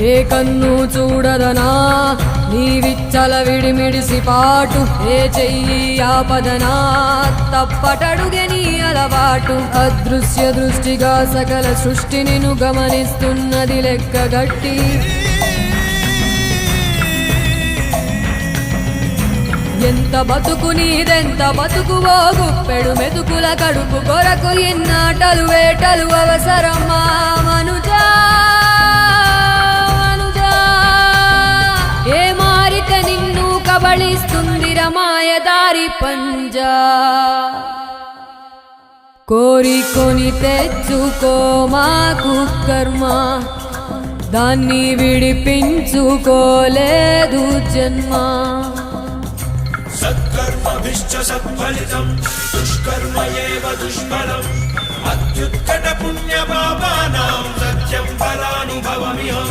ఏ కన్ను చూడదనా నీవిచ్చల విడిమిడిసి పాటు ఏ చెయ్యి ఆపదనా తప్పటడుగే నీ అలవాటు అదృశ్య దృష్టిగా సకల సృష్టిని ను గమనిస్తున్నది లెక్కగట్టి ఎంత బతుకు నీదెంత బతుకువో గుప్పెడు మెతుకుల కడుపు కొరకు ఇన్నాటలు వేటలు అవసరమా మనుజా ఏ మారిక నిన్ను కబళిస్తుంది రమాయదారి పంజా కోరికొని తెచ్చుకో మాకు కర్మ దాన్ని విడిపించుకోలేదు జన్మ సత్కర్మభిశ్చ సత్ఫలితం దుష్కర్మ ఏవ దుష్ఫలం అత్యుత్కట పుణ్య పాపానాం సత్యం ఫలానుభవమిహం